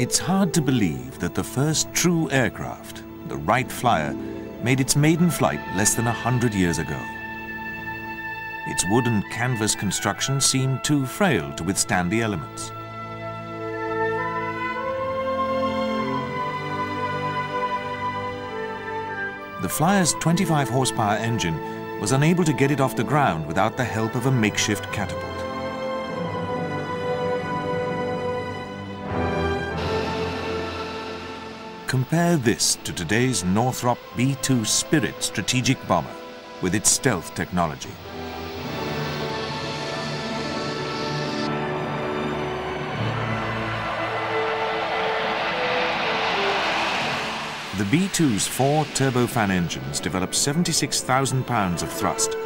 It's hard to believe that the first true aircraft, the Wright Flyer, made its maiden flight less than 100 years ago. Its wood and canvas construction seemed too frail to withstand the elements. The Flyer's 25 horsepower engine was unable to get it off the ground without the help of a makeshift catapult. Compare this to today's Northrop B-2 Spirit strategic bomber with its stealth technology. The B-2's 4 turbofan engines developed 76,000 pounds of thrust,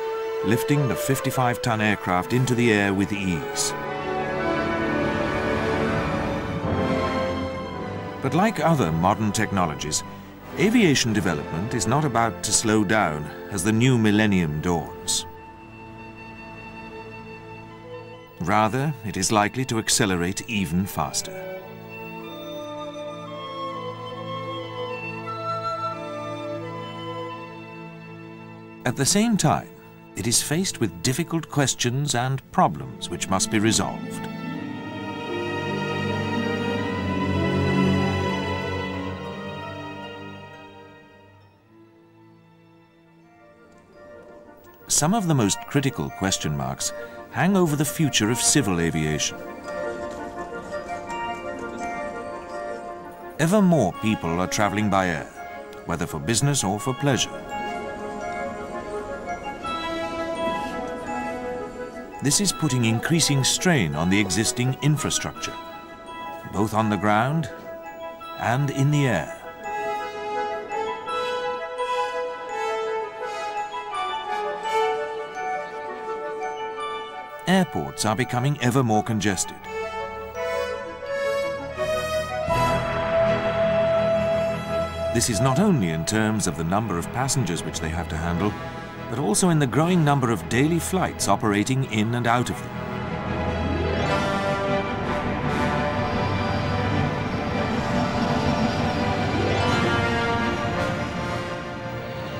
lifting the 55-ton aircraft into the air with ease. But like other modern technologies, aviation development is not about to slow down as the new millennium dawns. Rather, it is likely to accelerate even faster. At the same time, it is faced with difficult questions and problems which must be resolved. Some of the most critical question marks hang over the future of civil aviation. Ever more people are traveling by air, whether for business or for pleasure. This is putting increasing strain on the existing infrastructure, both on the ground and in the air. Airports are becoming ever more congested. This is not only in terms of the number of passengers which they have to handle, but also in the growing number of daily flights operating in and out of them.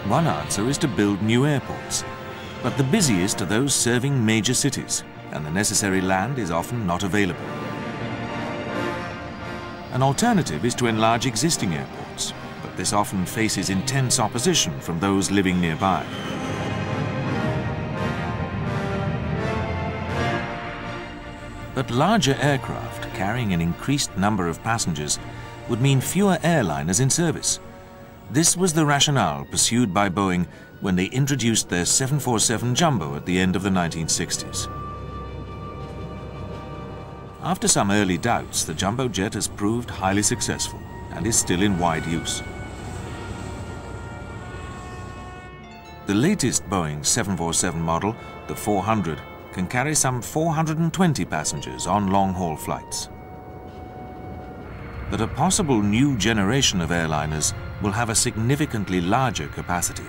One answer is to build new airports, but the busiest are those serving major cities, and the necessary land is often not available. An alternative is to enlarge existing airports, but this often faces intense opposition from those living nearby. But larger aircraft carrying an increased number of passengers would mean fewer airliners in service. This was the rationale pursued by Boeing when they introduced their 747 Jumbo at the end of the 1960s. After some early doubts, the Jumbo jet has proved highly successful and is still in wide use. The latest Boeing 747 model, the 400, can carry some 420 passengers on long-haul flights. But a possible new generation of airliners will have a significantly larger capacity.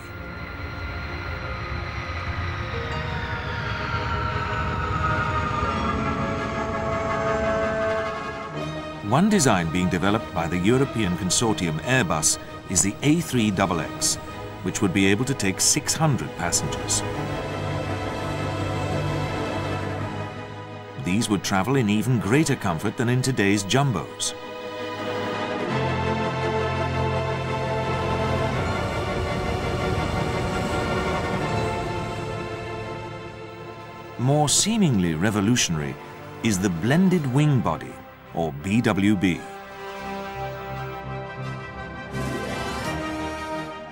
One design being developed by the European consortium Airbus is the A3XX, which would be able to take 600 passengers. These would travel in even greater comfort than in today's Jumbos. More seemingly revolutionary is the blended wing body, or BWB.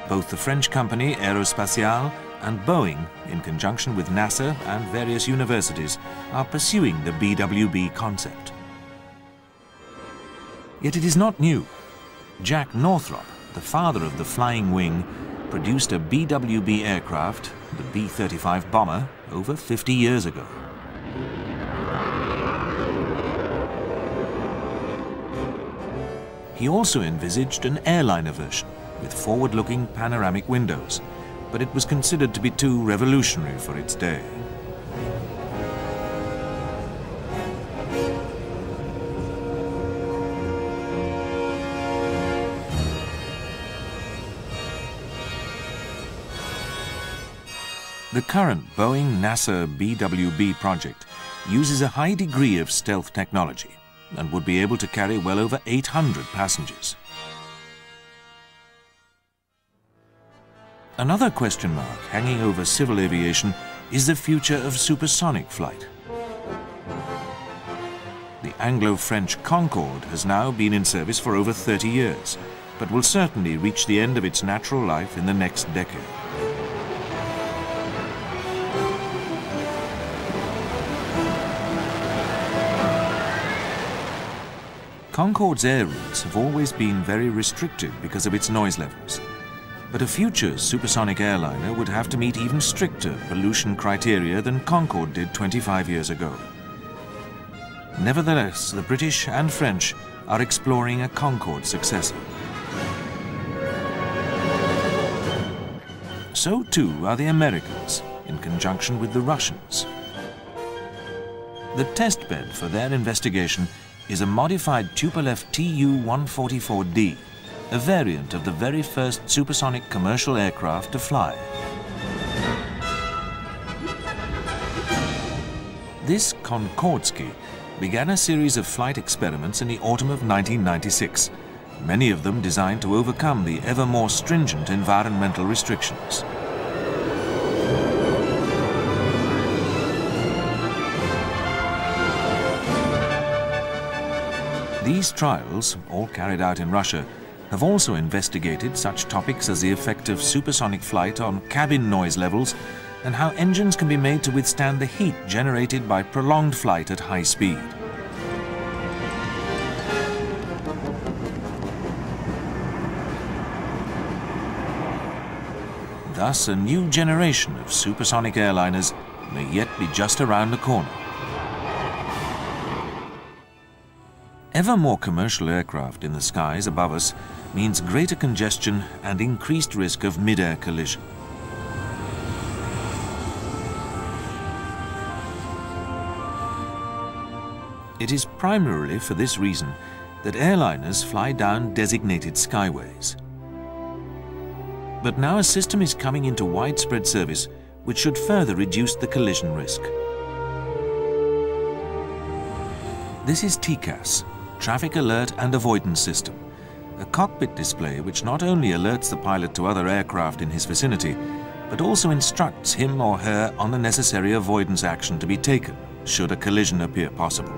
Both the French company Aerospatiale and Boeing, in conjunction with NASA and various universities, are pursuing the BWB concept. Yet it is not new. Jack Northrop, the father of the flying wing, produced a BWB aircraft, the B-35 bomber, over 50 years ago. He also envisaged an airliner version with forward-looking panoramic windows, but it was considered to be too revolutionary for its day. The current Boeing-NASA BWB project uses a high degree of stealth technology and would be able to carry well over 800 passengers. Another question mark hanging over civil aviation is the future of supersonic flight. The Anglo-French Concorde has now been in service for over 30 years, but will certainly reach the end of its natural life in the next decade. Concorde's air routes have always been very restricted because of its noise levels. But a future supersonic airliner would have to meet even stricter pollution criteria than Concorde did 25 years ago. Nevertheless, the British and French are exploring a Concorde successor. So too are the Americans, in conjunction with the Russians. The testbed for their investigation is a modified Tupolev Tu-144D, a variant of the very first supersonic commercial aircraft to fly. This Concordski began a series of flight experiments in the autumn of 1996, many of them designed to overcome the ever more stringent environmental restrictions. These trials, all carried out in Russia, have also investigated such topics as the effect of supersonic flight on cabin noise levels and how engines can be made to withstand the heat generated by prolonged flight at high speed. Thus, a new generation of supersonic airliners may yet be just around the corner. Ever more commercial aircraft in the skies above us means greater congestion and increased risk of mid-air collision. It is primarily for this reason that airliners fly down designated skyways. But now a system is coming into widespread service which should further reduce the collision risk. This is TCAS, Traffic Alert and Avoidance System, a cockpit display which not only alerts the pilot to other aircraft in his vicinity, but also instructs him or her on the necessary avoidance action to be taken should a collision appear possible.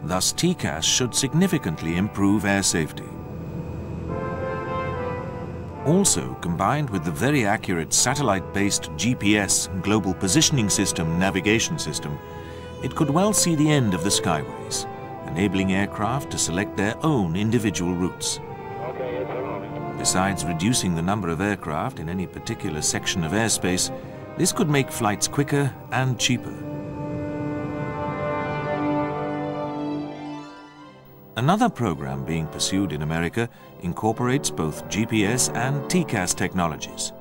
Thus, TCAS should significantly improve air safety. Also, combined with the very accurate satellite-based GPS Global Positioning System navigation system, it could well see the end of the skyways, enabling aircraft to select their own individual routes. Besides reducing the number of aircraft in any particular section of airspace, this could make flights quicker and cheaper. Another program being pursued in America incorporates both GPS and TCAS technologies.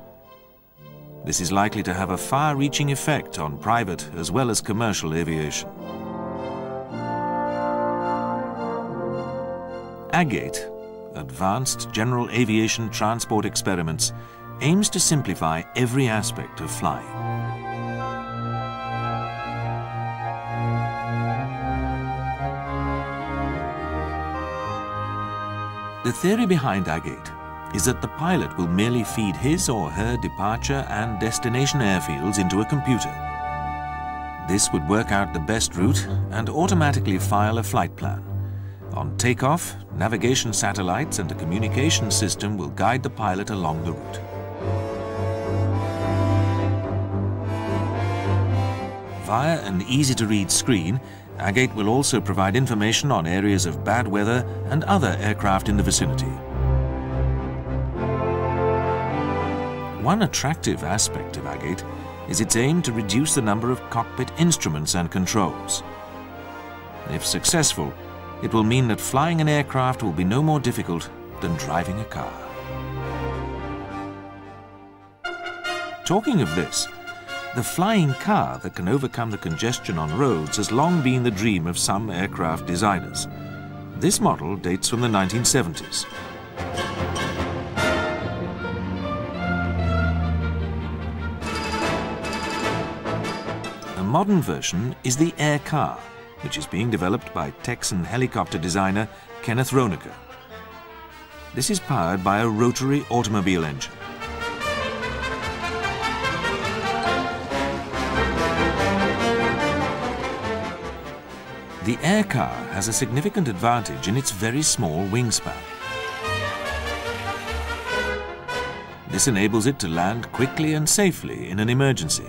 This is likely to have a far-reaching effect on private as well as commercial aviation. AGATE, Advanced General Aviation Transport Experiments, aims to simplify every aspect of flying. The theory behind AGATE is that the pilot will merely feed his or her departure and destination airfields into a computer. This would work out the best route and automatically file a flight plan. On takeoff, navigation satellites and a communication system will guide the pilot along the route. Via an easy-to-read screen, AGATE will also provide information on areas of bad weather and other aircraft in the vicinity. One attractive aspect of AGATE is its aim to reduce the number of cockpit instruments and controls. If successful, it will mean that flying an aircraft will be no more difficult than driving a car. Talking of this, the flying car that can overcome the congestion on roads has long been the dream of some aircraft designers. This model dates from the 1970s. modern version is the Air Car, which is being developed by Texan helicopter designer Kenneth Ronacher. This is powered by a rotary automobile engine. The Air Car has a significant advantage in its very small wingspan. This enables it to land quickly and safely in an emergency.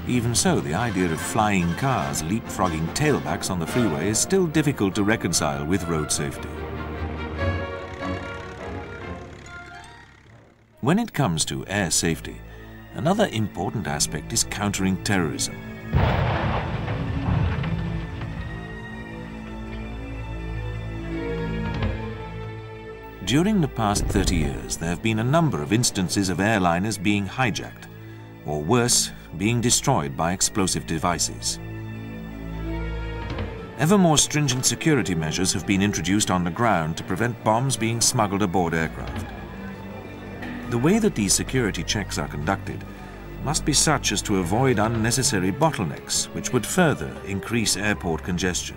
Even so, the idea of flying cars leapfrogging tailbacks on the freeway is still difficult to reconcile with road safety. When it comes to air safety, another important aspect is countering terrorism. During the past 30 years, there have been a number of instances of airliners being hijacked, or worse, being destroyed by explosive devices. Ever more stringent security measures have been introduced on the ground to prevent bombs being smuggled aboard aircraft. The way that these security checks are conducted must be such as to avoid unnecessary bottlenecks, which would further increase airport congestion.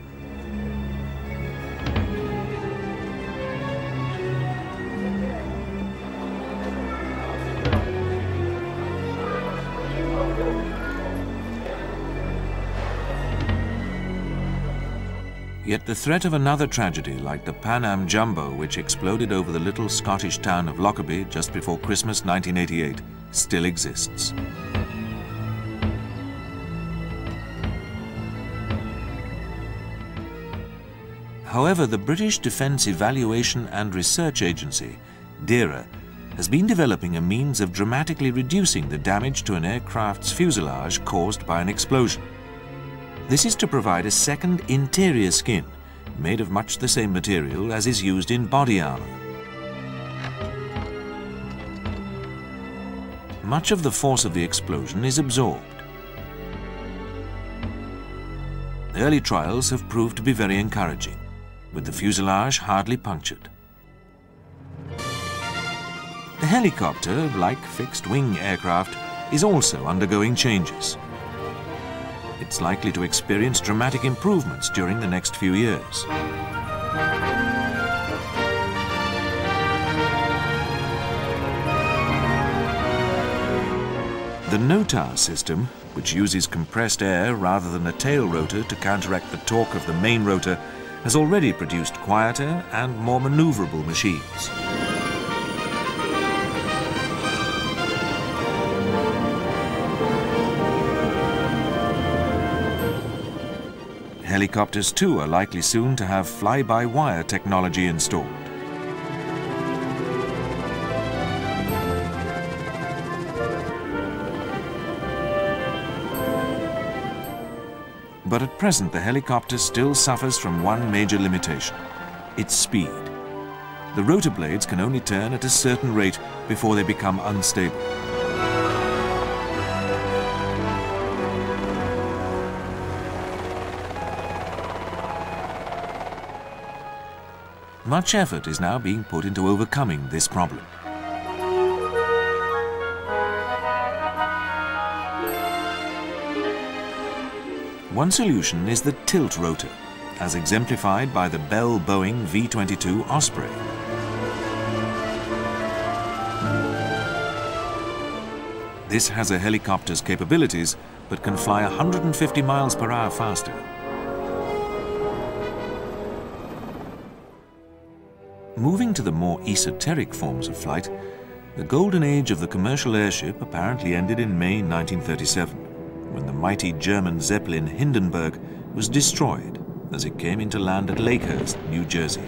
Yet the threat of another tragedy like the Pan Am Jumbo, which exploded over the little Scottish town of Lockerbie just before Christmas 1988, still exists. However, the British Defence Evaluation and Research Agency, DERA, has been developing a means of dramatically reducing the damage to an aircraft's fuselage caused by an explosion. This is to provide a second interior skin, made of much the same material as is used in body armor. Much of the force of the explosion is absorbed. Early trials have proved to be very encouraging, with the fuselage hardly punctured. The helicopter, like fixed-wing aircraft, is also undergoing changes. It's likely to experience dramatic improvements during the next few years. The NOTAR system, which uses compressed air rather than a tail rotor to counteract the torque of the main rotor, has already produced quieter and more maneuverable machines. Helicopters too are likely soon to have fly-by-wire technology installed. But at present the helicopter still suffers from one major limitation: its speed. The rotor blades can only turn at a certain rate before they become unstable. Much effort is now being put into overcoming this problem. One solution is the tilt rotor, as exemplified by the Bell Boeing V-22 Osprey. This has a helicopter's capabilities, but can fly 150 miles per hour faster. Moving to the more esoteric forms of flight, the golden age of the commercial airship apparently ended in May 1937, when the mighty German Zeppelin Hindenburg was destroyed as it came into land at Lakehurst, New Jersey.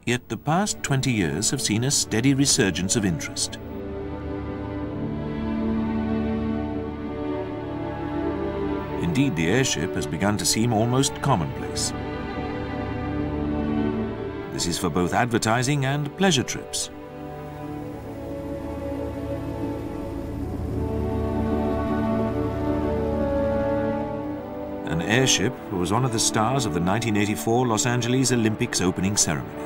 Yet the past 20 years have seen a steady resurgence of interest. Indeed, the airship has begun to seem almost commonplace. This is for both advertising and pleasure trips. an airship was one of the stars of the 1984 Los Angeles Olympics opening ceremony.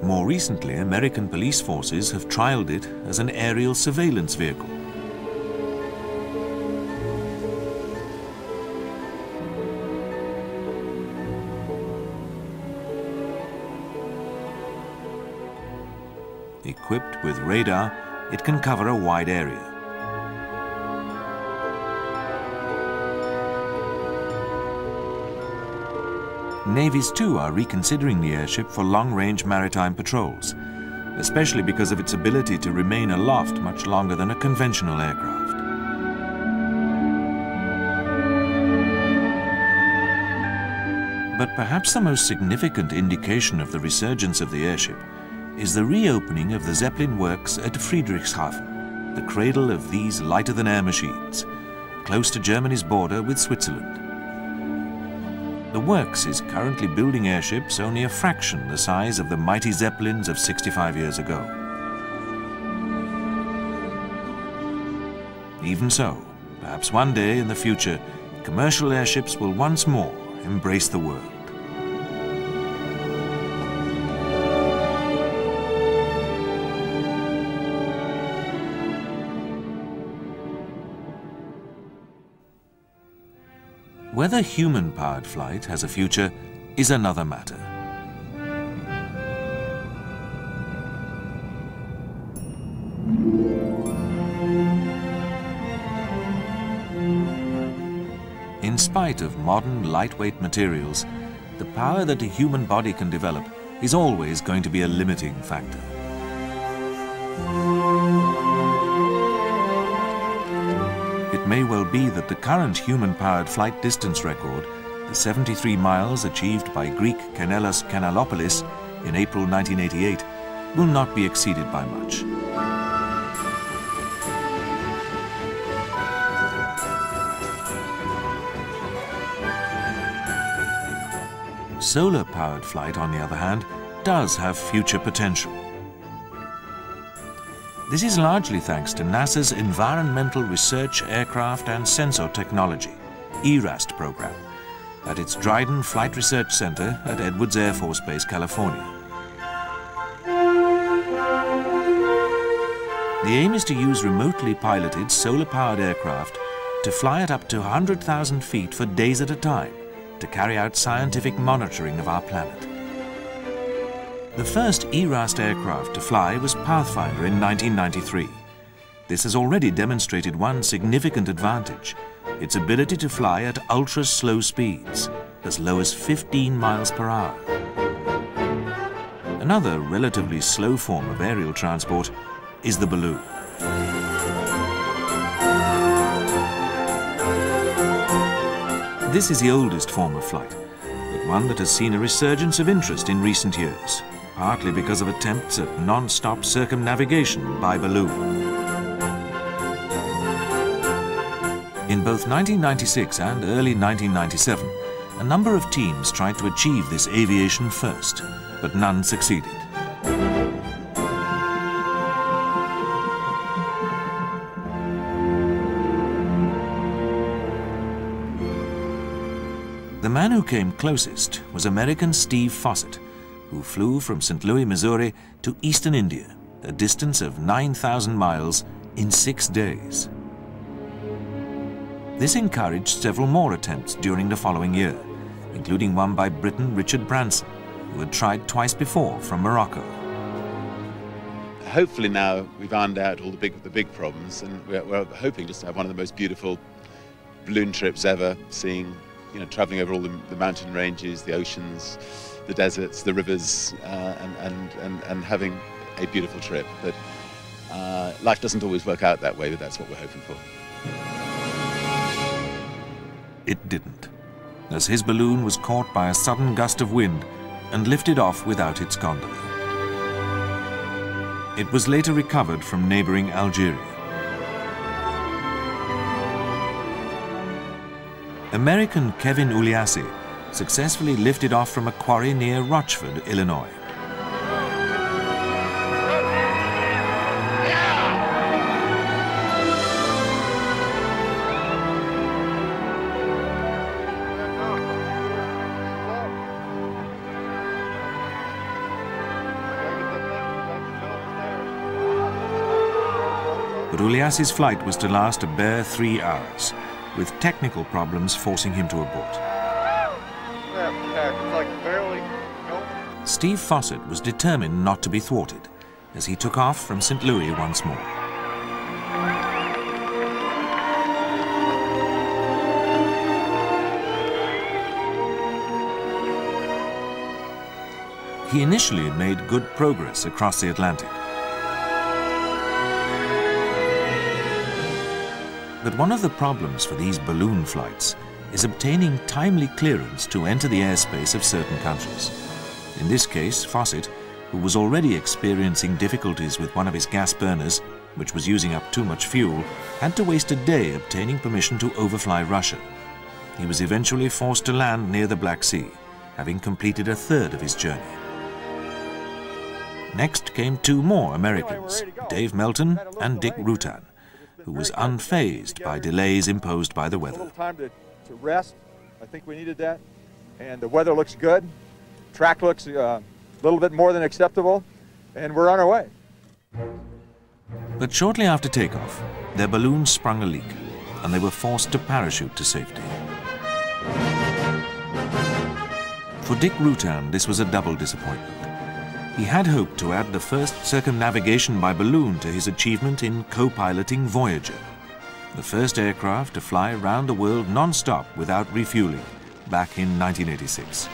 More recently, American police forces have trialed it as an aerial surveillance vehicle. Equipped with radar, it can cover a wide area. Navies too are reconsidering the airship for long-range maritime patrols, especially because of its ability to remain aloft much longer than a conventional aircraft. But perhaps the most significant indication of the resurgence of the airship is the reopening of the Zeppelin works at Friedrichshafen, the cradle of these lighter-than-air machines, close to Germany's border with Switzerland. The works is currently building airships only a fraction the size of the mighty Zeppelins of 65 years ago. Even so, perhaps one day in the future, commercial airships will once more embrace the world. Whether human-powered flight has a future is another matter. In spite of modern lightweight materials, the power that a human body can develop is always going to be a limiting factor. It may well be that the current human-powered flight distance record, the 73 miles achieved by Greek Kanellos Kanalopoulos in April 1988, will not be exceeded by much. Solar-powered flight, on the other hand, does have future potential. This is largely thanks to NASA's Environmental Research Aircraft and Sensor Technology, ERAST program, at its Dryden Flight Research Center at Edwards Air Force Base, California. The aim is to use remotely piloted solar-powered aircraft to fly at up to 100,000 feet for days at a time to carry out scientific monitoring of our planet. The first ERAST aircraft to fly was Pathfinder in 1993. This has already demonstrated one significant advantage: its ability to fly at ultra-slow speeds, as low as 15 miles per hour. Another relatively slow form of aerial transport is the balloon. This is the oldest form of flight, but one that has seen a resurgence of interest in recent years, partly because of attempts at non-stop circumnavigation by balloon. In both 1996 and early 1997, a number of teams tried to achieve this aviation first, but none succeeded. The man who came closest was American Steve Fossett, who flew from St. Louis, Missouri to eastern India, a distance of 9,000 miles in 6 days. This encouraged several more attempts during the following year, including one by Briton Richard Branson, who had tried twice before from Morocco. Hopefully now we've ironed out all the big problems, and we're hoping just to have one of the most beautiful balloon trips ever, seeing, traveling over all the mountain ranges, the oceans, the deserts, the rivers, and having a beautiful trip. But life doesn't always work out that way, but that's what we're hoping for. It didn't, as his balloon was caught by a sudden gust of wind and lifted off without its gondola. It was later recovered from neighboring Algeria. American Kevin Uliassi successfully lifted off from a quarry near Rochford, Illinois. But Ulias's flight was to last a bare 3 hours, with technical problems forcing him to abort. Steve Fossett was determined not to be thwarted, as he took off from St. Louis once more. He initially made good progress across the Atlantic. But one of the problems for these balloon flights is obtaining timely clearance to enter the airspace of certain countries. In this case, Fossett, who was already experiencing difficulties with one of his gas burners, which was using up too much fuel, had to waste a day obtaining permission to overfly Russia. He was eventually forced to land near the Black Sea, having completed a third of his journey. Next came 2 more Americans, Dave Melton and Dick Rutan, who was unfazed by delays imposed by the weather. A little time to rest. I think we needed that. And the weather looks good. Track looks a little bit more than acceptable. And we're on our way. But shortly after takeoff, their balloon sprung a leak, and they were forced to parachute to safety. For Dick Rutan, this was a double disappointment. He had hoped to add the first circumnavigation by balloon to his achievement in co-piloting Voyager, the first aircraft to fly around the world non-stop without refueling, back in 1986.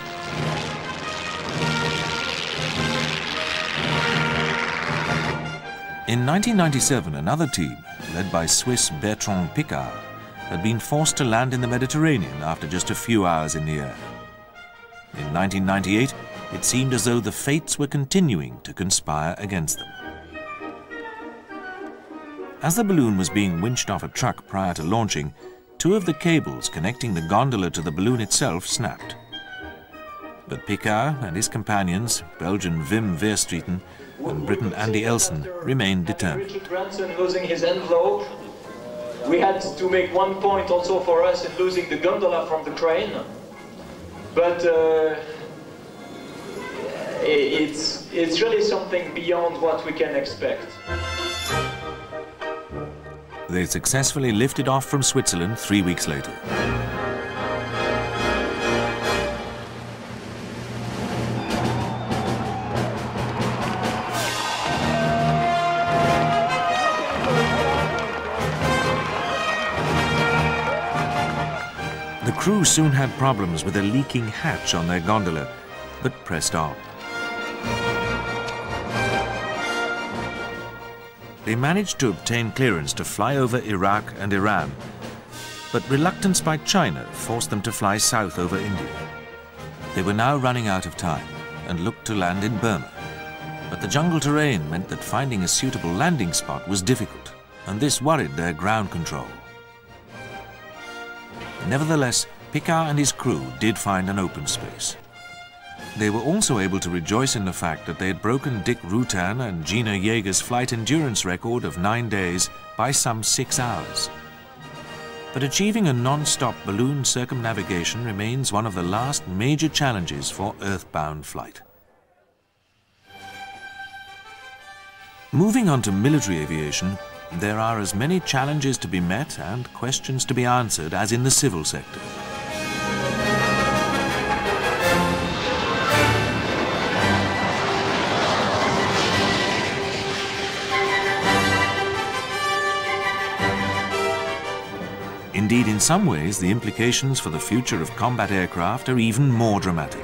In 1997, another team, led by Swiss Bertrand Piccard, had been forced to land in the Mediterranean after just a few hours in the air. In 1998, it seemed as though the fates were continuing to conspire against them. As the balloon was being winched off a truck prior to launching, 2 of the cables connecting the gondola to the balloon itself snapped. But Piccard and his companions, Belgian Wim Verstraeten and Briton Andy Elson, remained determined. Richard Branson losing his envelope. We had to make 1 point also for us in losing the gondola from the crane. But it's really something beyond what we can expect. They successfully lifted off from Switzerland 3 weeks later. The crew soon had problems with a leaking hatch on their gondola, but pressed on. They managed to obtain clearance to fly over Iraq and Iran, but reluctance by China forced them to fly south over India. They were now running out of time and looked to land in Burma, but the jungle terrain meant that finding a suitable landing spot was difficult, and this worried their ground control. Nevertheless, Piccard and his crew did find an open space. They were also able to rejoice in the fact that they had broken Dick Rutan and Gina Yeager's flight endurance record of 9 days by some 6 hours. But achieving a non-stop balloon circumnavigation remains one of the last major challenges for earthbound flight. Moving on to military aviation, there are as many challenges to be met and questions to be answered as in the civil sector. Indeed, in some ways, the implications for the future of combat aircraft are even more dramatic.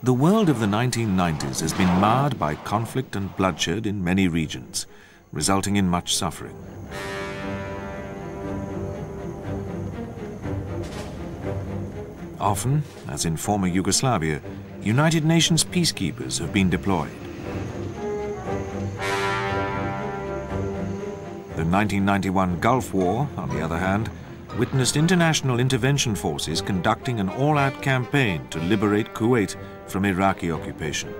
The world of the 1990s has been marred by conflict and bloodshed in many regions, resulting in much suffering. Often, as in former Yugoslavia, United Nations peacekeepers have been deployed. The 1991 Gulf War, on the other hand, witnessed international intervention forces conducting an all-out campaign to liberate Kuwait from Iraqi occupation.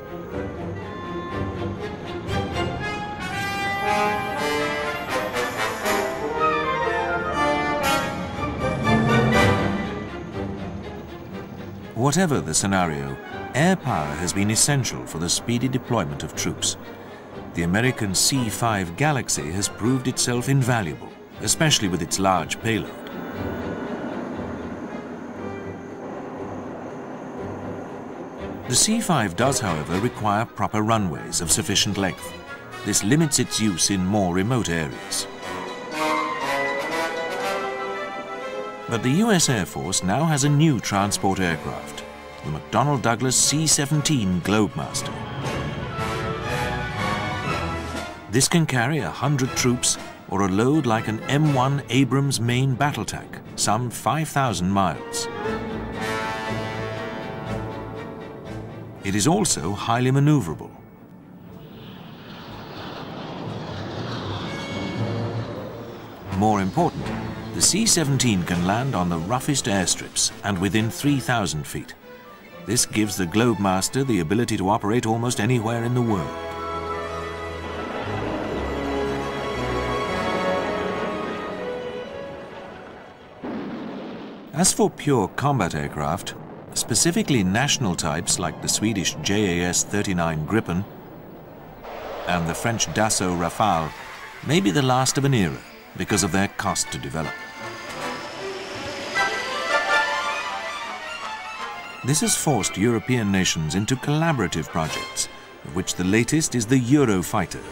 Whatever the scenario, air power has been essential for the speedy deployment of troops. The American C-5 Galaxy has proved itself invaluable, especially with its large payload. The C-5 does, however, require proper runways of sufficient length. This limits its use in more remote areas. But the US Air Force now has a new transport aircraft, the McDonnell Douglas C-17 Globemaster. This can carry 100 troops or a load like an M1 Abrams main battle tank, some 5,000 miles. It is also highly maneuverable. More important, the C-17 can land on the roughest airstrips and within 3,000 feet. This gives the Globemaster the ability to operate almost anywhere in the world. As for pure combat aircraft, specifically national types like the Swedish JAS-39 Gripen and the French Dassault Rafale may be the last of an era because of their cost to develop. This has forced European nations into collaborative projects, of which the latest is the Eurofighter.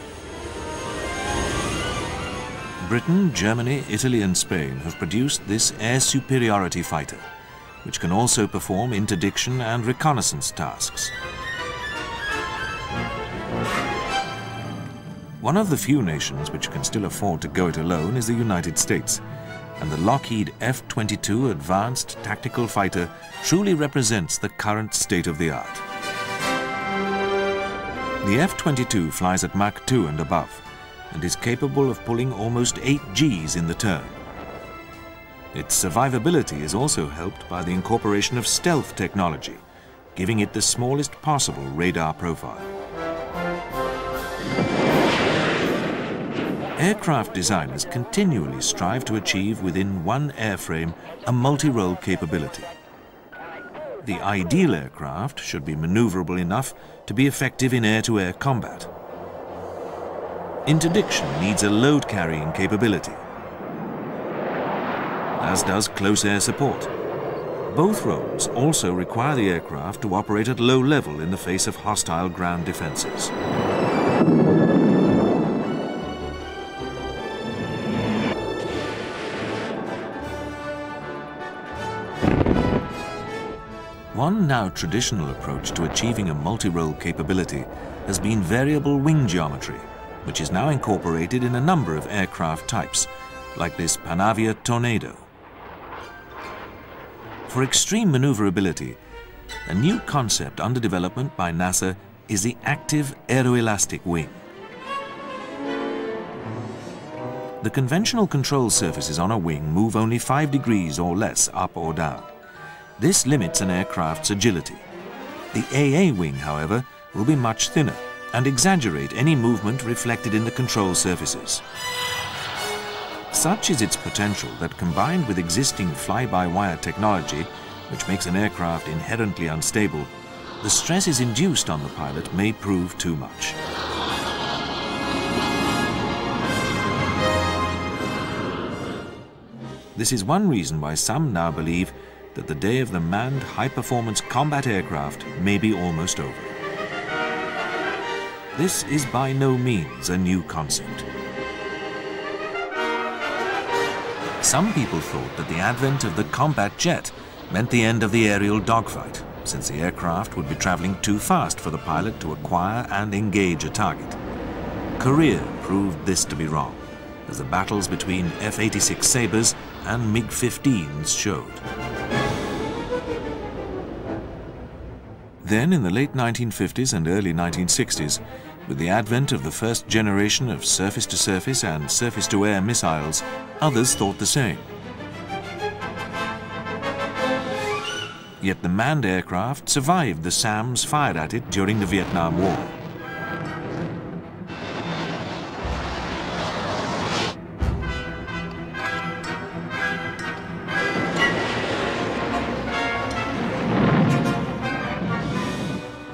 Britain, Germany, Italy and Spain have produced this air superiority fighter, which can also perform interdiction and reconnaissance tasks. One of the few nations which can still afford to go it alone is the United States, and the Lockheed F-22 Advanced Tactical Fighter truly represents the current state of the art. The F-22 flies at Mach 2 and above, and is capable of pulling almost 8 Gs in the turn. Its survivability is also helped by the incorporation of stealth technology, giving it the smallest possible radar profile. Aircraft designers continually strive to achieve within one airframe a multi-role capability. The ideal aircraft should be maneuverable enough to be effective in air-to-air combat. Interdiction needs a load-carrying capability, as does close air support. Both roles also require the aircraft to operate at low level in the face of hostile ground defenses. One now traditional approach to achieving a multi-role capability has been variable wing geometry, which is now incorporated in a number of aircraft types, like this Panavia Tornado. For extreme maneuverability, a new concept under development by NASA is the active aeroelastic wing. The conventional control surfaces on a wing move only 5 degrees or less up or down. This limits an aircraft's agility. The AA wing, however, will be much thinner and exaggerate any movement reflected in the control surfaces. Such is its potential that, combined with existing fly-by-wire technology, which makes an aircraft inherently unstable, the stresses induced on the pilot may prove too much. This is one reason why some now believe that the day of the manned high-performance combat aircraft may be almost over. This is by no means a new concept. Some people thought that the advent of the combat jet meant the end of the aerial dogfight, since the aircraft would be traveling too fast for the pilot to acquire and engage a target. Korea proved this to be wrong, as the battles between F-86 Sabres and MiG-15s showed. Then, in the late 1950s and early 1960s, with the advent of the first generation of surface-to-surface and surface-to-air missiles, others thought the same. Yet the manned aircraft survived the SAMs fired at it during the Vietnam War.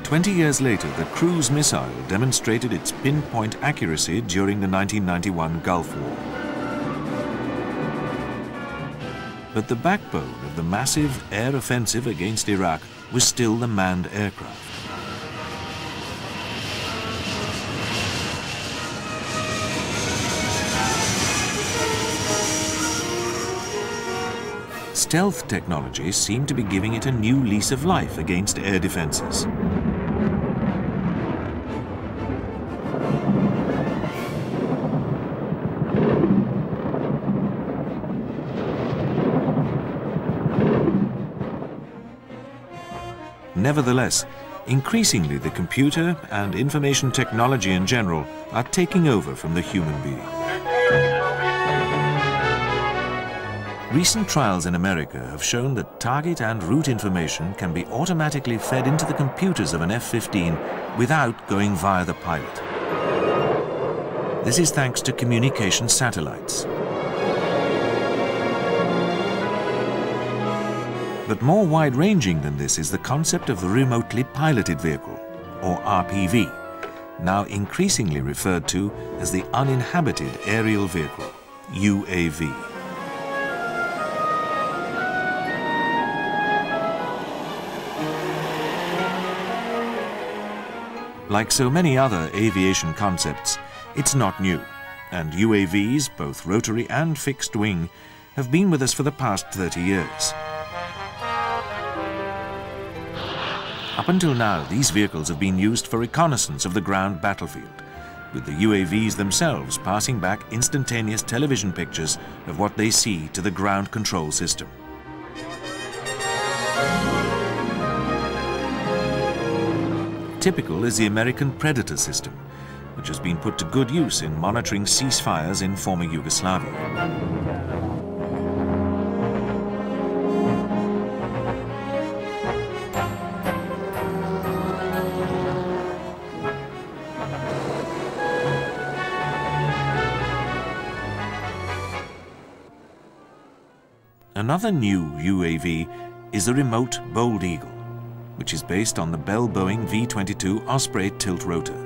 "20 years later, the cruise missile demonstrated its pinpoint accuracy during the 1991 Gulf War. But the backbone of the massive air offensive against Iraq was still the manned aircraft. Stealth technology seemed to be giving it a new lease of life against air defenses. Nevertheless, increasingly the computer and information technology in general are taking over from the human being. Recent trials in America have shown that target and route information can be automatically fed into the computers of an F-15 without going via the pilot. This is thanks to communication satellites. But more wide-ranging than this is the concept of the remotely piloted vehicle, or RPV, now increasingly referred to as the uninhabited aerial vehicle, UAV. Like so many other aviation concepts, it's not new, and UAVs, both rotary and fixed wing, have been with us for the past 30 years. Up until now, these vehicles have been used for reconnaissance of the ground battlefield, with the UAVs themselves passing back instantaneous television pictures of what they see to the ground control system. Typical is the American Predator system, which has been put to good use in monitoring ceasefires in former Yugoslavia. Another new UAV is the remote Bold Eagle, which is based on the Bell Boeing V-22 Osprey tilt rotor.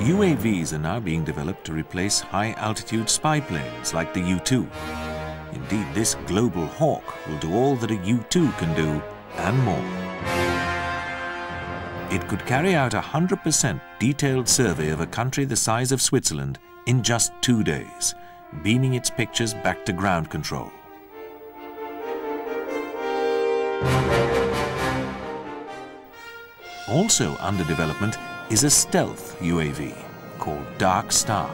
UAVs are now being developed to replace high-altitude spy planes like the U-2. Indeed, this global hawk will do all that a U-2 can do and more. It could carry out a 100% detailed survey of a country the size of Switzerland in just 2 days, beaming its pictures back to ground control. Also under development is a stealth UAV called Dark Star.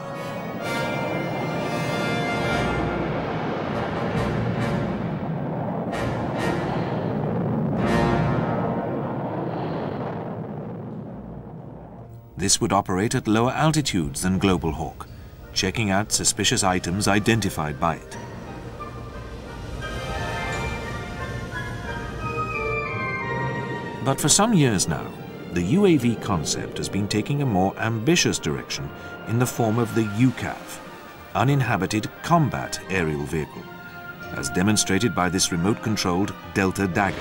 This would operate at lower altitudes than Global Hawk, checking out suspicious items identified by it. But for some years now, the UAV concept has been taking a more ambitious direction in the form of the UCAV, Uninhabited Combat Aerial Vehicle, as demonstrated by this remote-controlled Delta Dagger.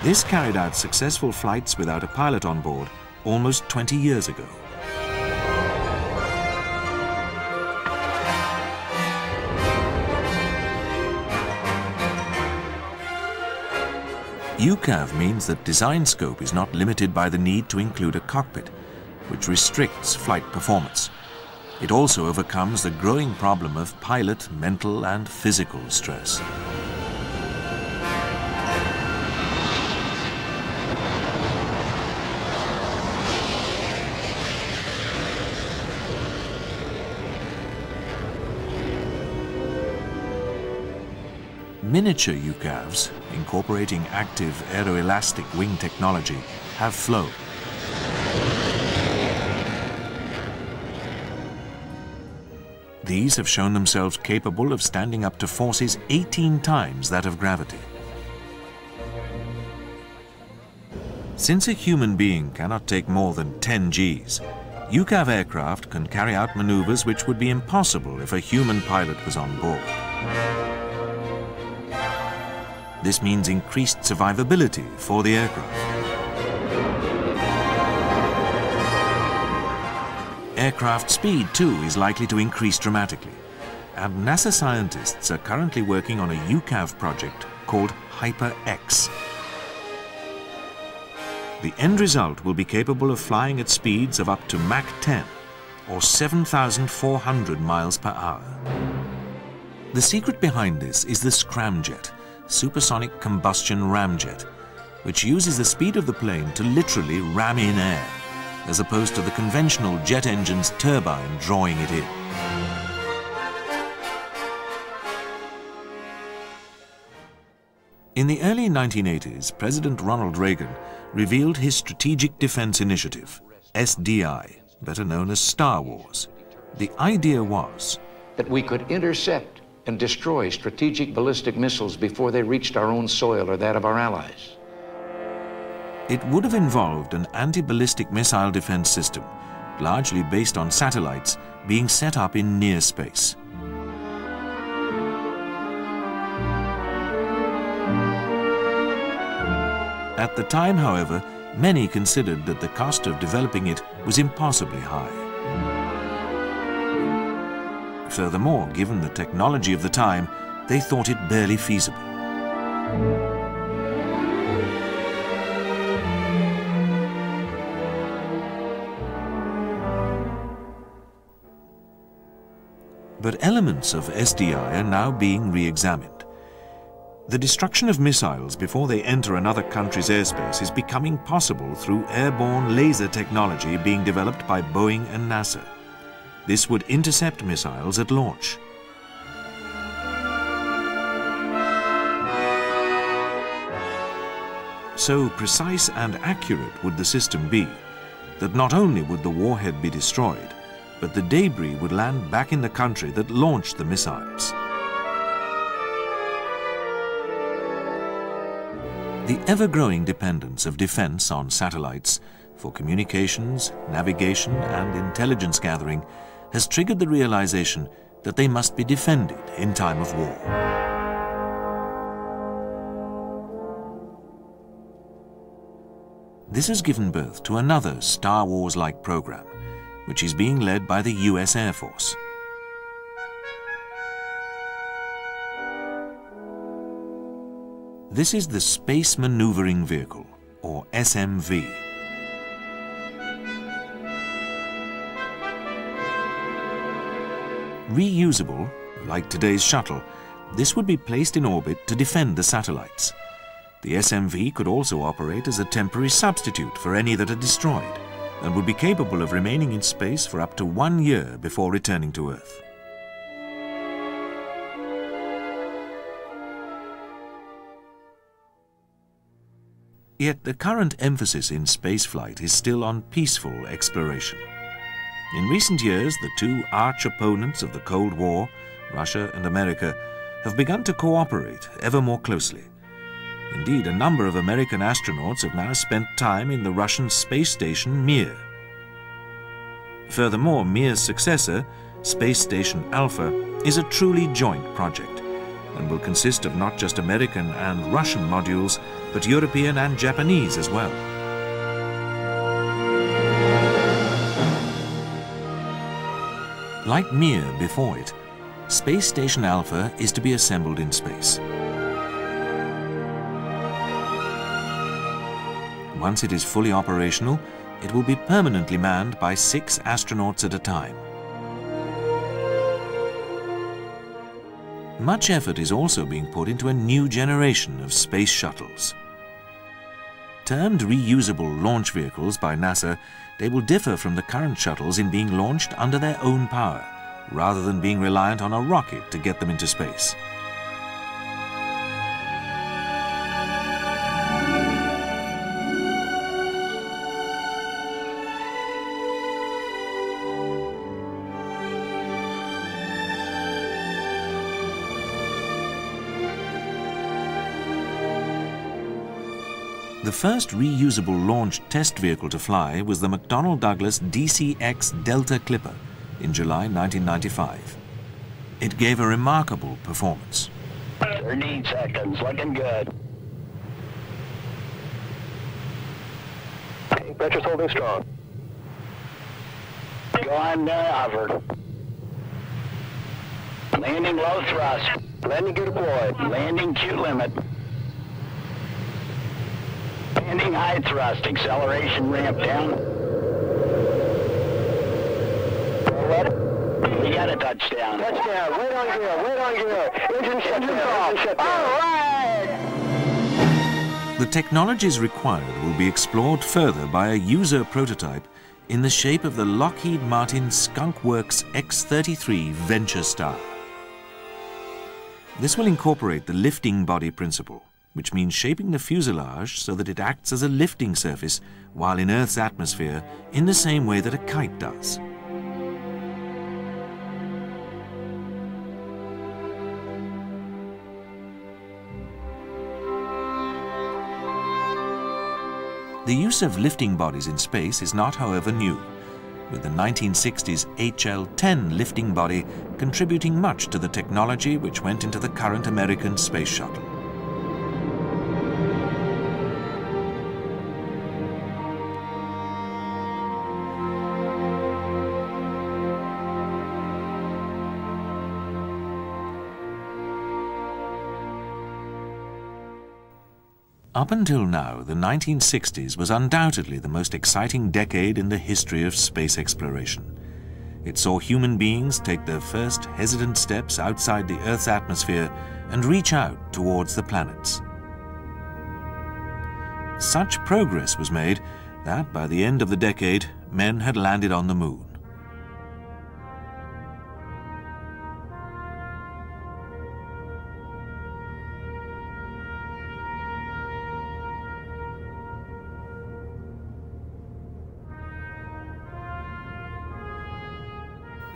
This carried out successful flights without a pilot on board almost 20 years ago. UCAV means that design scope is not limited by the need to include a cockpit, which restricts flight performance. It also overcomes the growing problem of pilot mental and physical stress. Miniature UCAVs, incorporating active aeroelastic wing technology, have flown. These have shown themselves capable of standing up to forces 18 times that of gravity. Since a human being cannot take more than 10 Gs, UCAV aircraft can carry out maneuvers which would be impossible if a human pilot was on board. This means increased survivability for the aircraft. Aircraft speed, too, is likely to increase dramatically, and NASA scientists are currently working on a UCAV project called Hyper-X. The end result will be capable of flying at speeds of up to Mach 10, or 7,400 miles per hour. The secret behind this is the scramjet, supersonic combustion ramjet, which uses the speed of the plane to literally ram in air, as opposed to the conventional jet engine's turbine drawing it in. In the early 1980s, President Ronald Reagan revealed his Strategic Defense Initiative, SDI, better known as Star Wars. The idea was that we could intercept and destroy strategic ballistic missiles before they reached our own soil or that of our allies. It would have involved an anti-ballistic missile defense system, largely based on satellites, being set up in near space. At the time, however, many considered that the cost of developing it was impossibly high. Furthermore, given the technology of the time, they thought it barely feasible. But elements of SDI are now being re-examined. The destruction of missiles before they enter another country's airspace is becoming possible through airborne laser technology being developed by Boeing and NASA. This would intercept missiles at launch. So precise and accurate would the system be that not only would the warhead be destroyed, but the debris would land back in the country that launched the missiles. The ever-growing dependence of defense on satellites for communications, navigation, and intelligence gathering has triggered the realization that they must be defended in time of war. This has given birth to another Star Wars-like program, which is being led by the US Air Force. This is the Space Maneuvering Vehicle, or SMV. Reusable, like today's shuttle, this would be placed in orbit to defend the satellites. The SMV could also operate as a temporary substitute for any that are destroyed, and would be capable of remaining in space for up to 1 year before returning to Earth. Yet the current emphasis in spaceflight is still on peaceful exploration. In recent years, the two arch opponents of the Cold War, Russia and America, have begun to cooperate ever more closely. Indeed, a number of American astronauts have now spent time in the Russian space station Mir. Furthermore, Mir's successor, Space Station Alpha, is a truly joint project and will consist of not just American and Russian modules, but European and Japanese as well. Like Mir before it, Space Station Alpha is to be assembled in space. Once it is fully operational, it will be permanently manned by 6 astronauts at a time. Much effort is also being put into a new generation of space shuttles. Termed reusable launch vehicles by NASA, they will differ from the current shuttles in being launched under their own power, rather than being reliant on a rocket to get them into space. The first reusable launch test vehicle to fly was the McDonnell Douglas DC-X Delta Clipper in July 1995. It gave a remarkable performance. 13 seconds, looking good. Pressure's holding strong. Go on hover. Landing low thrust. Landing gear deployed. Landing Q limit. Landing high thrust. Acceleration ramp down. We got a touchdown. Touchdown. Wait on gear. Engine shut down. All right! The technologies required will be explored further by a user prototype in the shape of the Lockheed Martin Skunk Works X-33 Venture Star. This will incorporate the lifting body principle, which means shaping the fuselage so that it acts as a lifting surface while in Earth's atmosphere in the same way that a kite does. The use of lifting bodies in space is not, however, new, with the 1960s HL-10 lifting body contributing much to the technology which went into the current American space shuttle. Up until now, the 1960s was undoubtedly the most exciting decade in the history of space exploration. It saw human beings take their first hesitant steps outside the Earth's atmosphere and reach out towards the planets. Such progress was made that by the end of the decade, men had landed on the moon.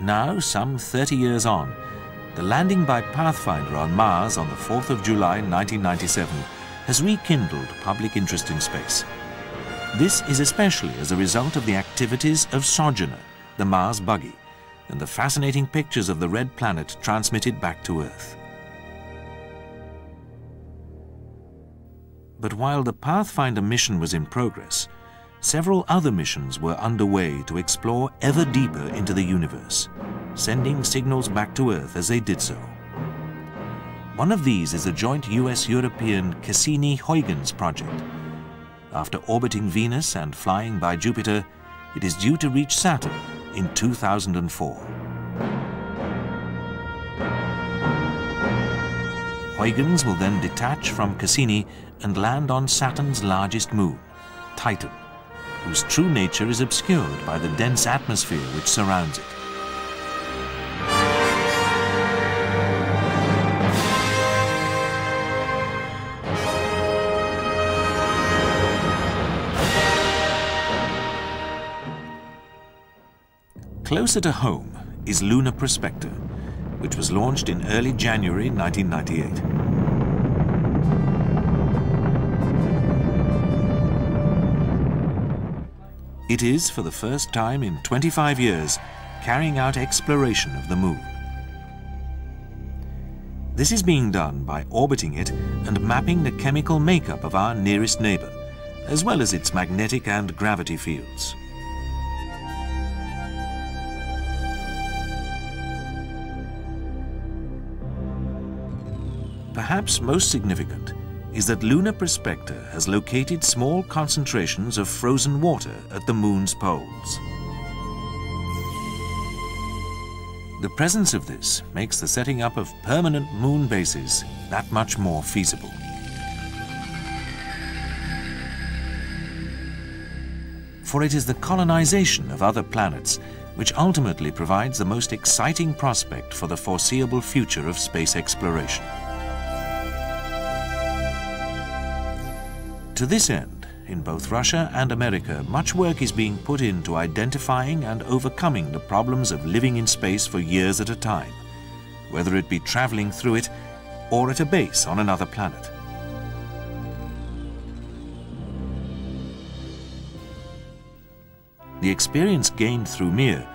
Now, some 30 years on, the landing by Pathfinder on Mars on the 4th of July 1997 has rekindled public interest in space. This is especially as a result of the activities of Sojourner, the Mars buggy, and the fascinating pictures of the red planet transmitted back to Earth. But while the Pathfinder mission was in progress, several other missions were underway to explore ever deeper into the universe, sending signals back to Earth as they did so. One of these is the joint US-European Cassini-Huygens project. After orbiting Venus and flying by Jupiter, it is due to reach Saturn in 2004. Huygens will then detach from Cassini and land on Saturn's largest moon, Titan, whose true nature is obscured by the dense atmosphere which surrounds it. Closer to home is Lunar Prospector, which was launched in early January 1998. It is, for the first time in 25 years, carrying out exploration of the Moon. This is being done by orbiting it and mapping the chemical makeup of our nearest neighbor, as well as its magnetic and gravity fields. Perhaps most significant is that Lunar Prospector has located small concentrations of frozen water at the Moon's poles. The presence of this makes the setting up of permanent Moon bases that much more feasible. For it is the colonization of other planets which ultimately provides the most exciting prospect for the foreseeable future of space exploration. To this end, in both Russia and America, much work is being put into identifying and overcoming the problems of living in space for years at a time, whether it be traveling through it or at a base on another planet. The experience gained through Mir,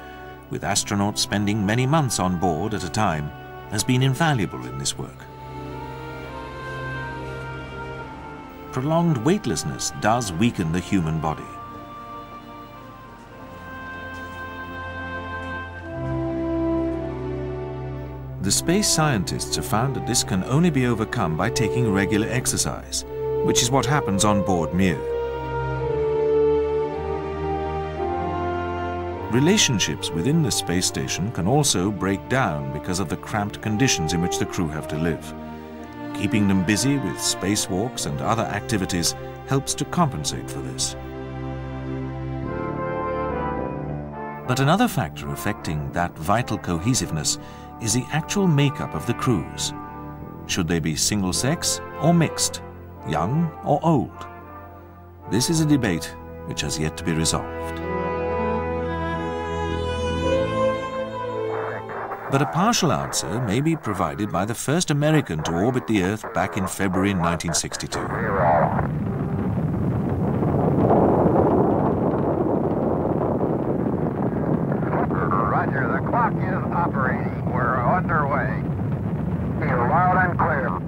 with astronauts spending many months on board at a time, has been invaluable in this work. Prolonged weightlessness does weaken the human body. The space scientists have found that this can only be overcome by taking regular exercise, which is what happens on board Mir. Relationships within the space station can also break down because of the cramped conditions in which the crew have to live. Keeping them busy with spacewalks and other activities helps to compensate for this. But another factor affecting that vital cohesiveness is the actual makeup of the crews. Should they be single-sex or mixed, young or old? This is a debate which has yet to be resolved. But a partial answer may be provided by the first American to orbit the Earth back in February 1962. Roger, the clock is operating. We're underway. You're loud and clear.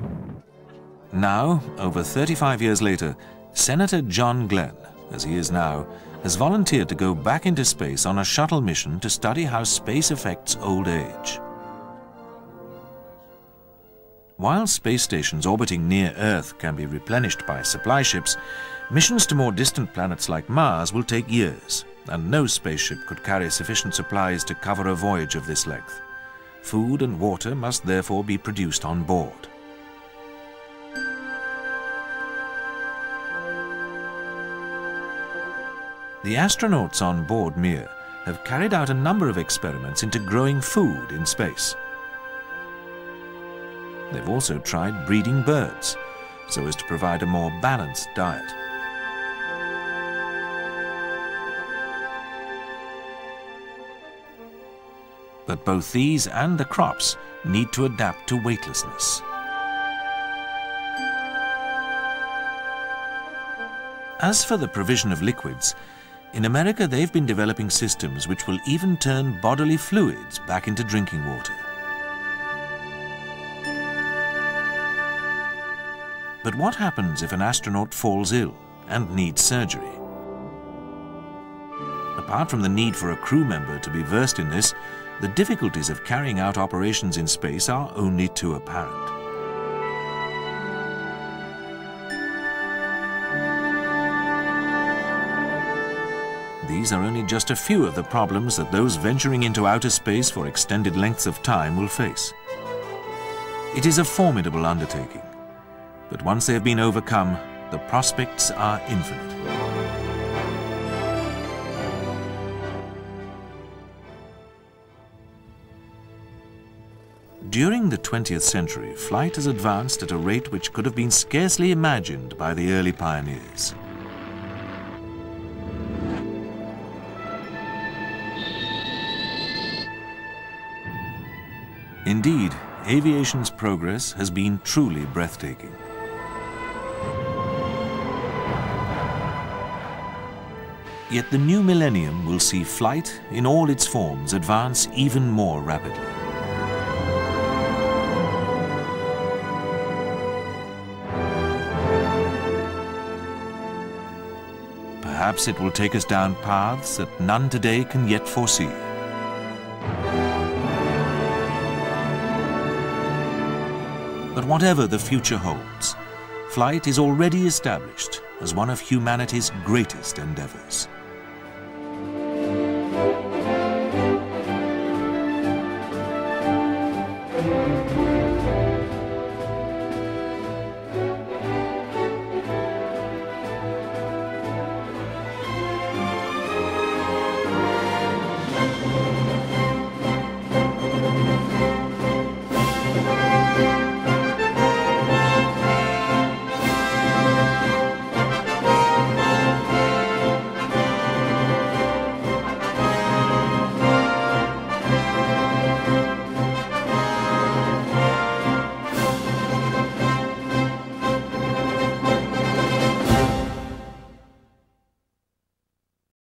Now, over 35 years later, Senator John Glenn, as he is now, has volunteered to go back into space on a shuttle mission to study how space affects old age. While space stations orbiting near Earth can be replenished by supply ships, missions to more distant planets like Mars will take years, and no spaceship could carry sufficient supplies to cover a voyage of this length. Food and water must therefore be produced on board. The astronauts on board Mir have carried out a number of experiments into growing food in space. They've also tried breeding birds, so as to provide a more balanced diet. But both these and the crops need to adapt to weightlessness. As for the provision of liquids, in America they've been developing systems which will even turn bodily fluids back into drinking water. But what happens if an astronaut falls ill and needs surgery? Apart from the need for a crew member to be versed in this, the difficulties of carrying out operations in space are only too apparent. These are only just a few of the problems that those venturing into outer space for extended lengths of time will face. It is a formidable undertaking, but once they have been overcome, the prospects are infinite. During the 20th century, flight has advanced at a rate which could have been scarcely imagined by the early pioneers. Indeed, aviation's progress has been truly breathtaking. Yet the new millennium will see flight in all its forms advance even more rapidly. Perhaps it will take us down paths that none today can yet foresee. But whatever the future holds, flight is already established as one of humanity's greatest endeavors.